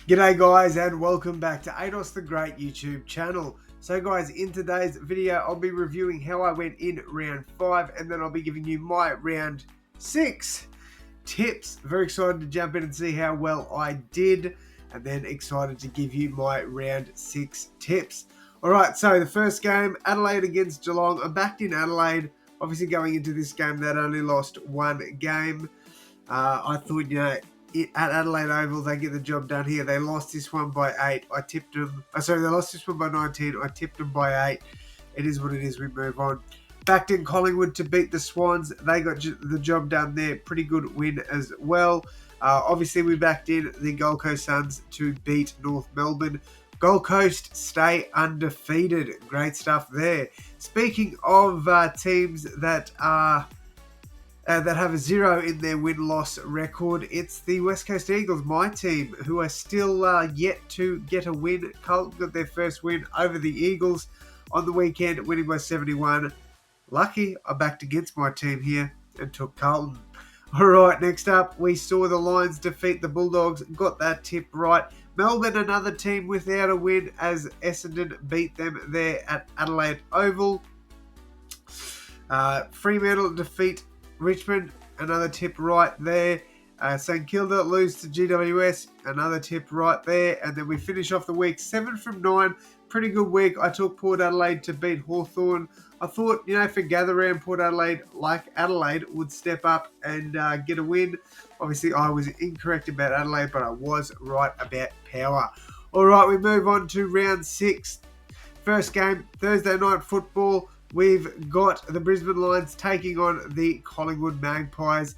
G'day guys and welcome back to AdosTheGreat YouTube channel. So guys, in today's video I'll be reviewing how I went in round 5 and then I'll be giving you my round 6 tips. Very excited to jump in and see how well I did, and then excited to give you my round 6 tips. Alright, so the first game, Adelaide against Geelong. I'm backed in Adelaide. Obviously going into this game they'd only lost one game. I thought, at Adelaide Oval, they get the job done here. They lost this one by 8. I tipped them. They lost this one by 19. I tipped them by 8. It is what it is. We move on. Backed in Collingwood to beat the Swans. They got the job done there. Pretty good win as well. Obviously, we backed in the Gold Coast Suns to beat North Melbourne. Gold Coast stay undefeated. Great stuff there. Speaking of teams that are that have a 0 in their win-loss record, it's the West Coast Eagles, my team, who are still yet to get a win. Carlton got their first win over the Eagles on the weekend, winning by 71. Lucky I backed against my team here and took Carlton. Alright, next up, we saw the Lions defeat the Bulldogs. Got that tip right. Melbourne, another team without a win, as Essendon beat them there at Adelaide Oval. Fremantle defeat Richmond, another tip right there. St Kilda lose to GWS, another tip right there. And then we finish off the week 7 from 9. Pretty good week. I took Port Adelaide to beat Hawthorn. I thought, for gather round, Port Adelaide, like Adelaide, would step up and get a win. Obviously, I was incorrect about Adelaide, but I was right about Power. All right, we move on to round 6. First game, Thursday night football. We've got the Brisbane Lions taking on the Collingwood Magpies.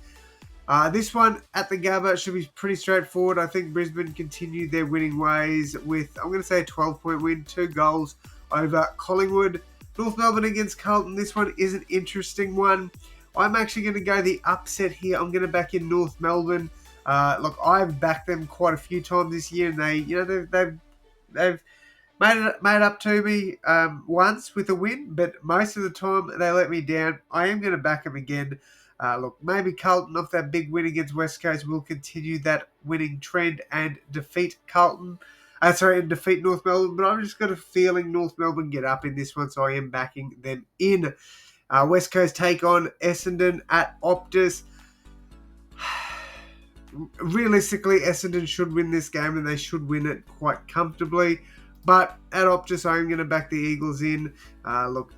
This one at the Gabba should be pretty straightforward. I think Brisbane continued their winning ways with, I'm going to say, a 12-point win, 2 goals over Collingwood. North Melbourne against Carlton. This one is an interesting one. I'm actually going to go the upset here. I'm going to back in North Melbourne. Look, I've backed them quite a few times this year, and they've made up to me once with a win, but most of the time they let me down. I am going to back them again. Look, maybe Carlton off that big win against West Coast will continue that winning trend and defeat defeat North Melbourne. But I've just got a feeling North Melbourne get up in this one, so I am backing them in. West Coast take on Essendon at Optus. Realistically, Essendon should win this game, and they should win it quite comfortably. But at Optus, I'm going to back the Eagles in. Look,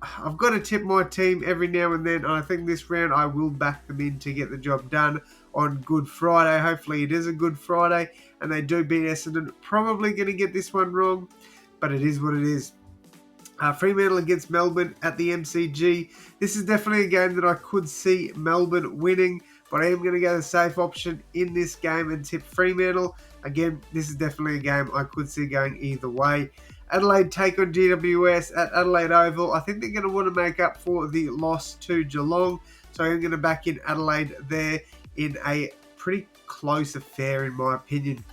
I've got to tip my team every now and then. And I think this round I will back them in to get the job done on Good Friday. Hopefully it is a Good Friday and they do beat Essendon. Probably going to get this one wrong, but it is what it is. Fremantle against Melbourne at the MCG. This is definitely a game that I could see Melbourne winning, but I am going to go the safe option in this game and tip Fremantle. Again, this is definitely a game I could see going either way. Adelaide take on GWS at Adelaide Oval. I think they're going to want to make up for the loss to Geelong. So I'm going to back in Adelaide there in a pretty close affair, in my opinion.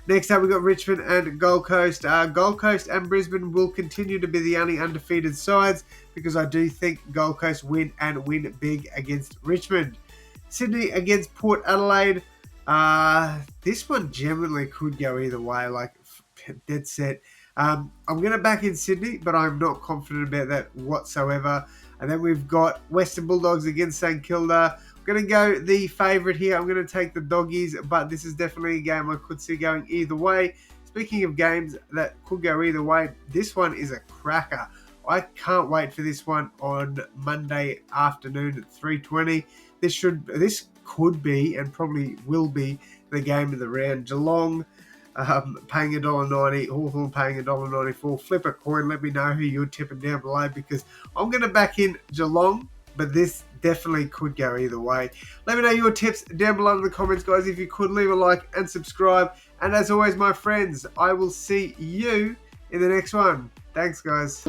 Next up, we've got Richmond and Gold Coast. Gold Coast and Brisbane will continue to be the only undefeated sides, because I do think Gold Coast win and win big against Richmond. Sydney against Port Adelaide. This one generally could go either way, like dead set. I'm going to back in Sydney, but I'm not confident about that whatsoever. And then we've got Western Bulldogs against St Kilda. I'm going to go the favourite here. I'm going to take the Doggies, but this is definitely a game I could see going either way. Speaking of games that could go either way, this one is a cracker. I can't wait for this one on Monday afternoon at 3:20. This could be, and probably will be, the game of the round. Geelong paying $1.90, Hawthorn paying $1.94. Flip a coin, let me know who you're tipping down below, because I'm going to back in Geelong, but this definitely could go either way. Let me know your tips down below in the comments, guys. If you could, leave a like and subscribe. And as always, my friends, I will see you in the next one. Thanks, guys.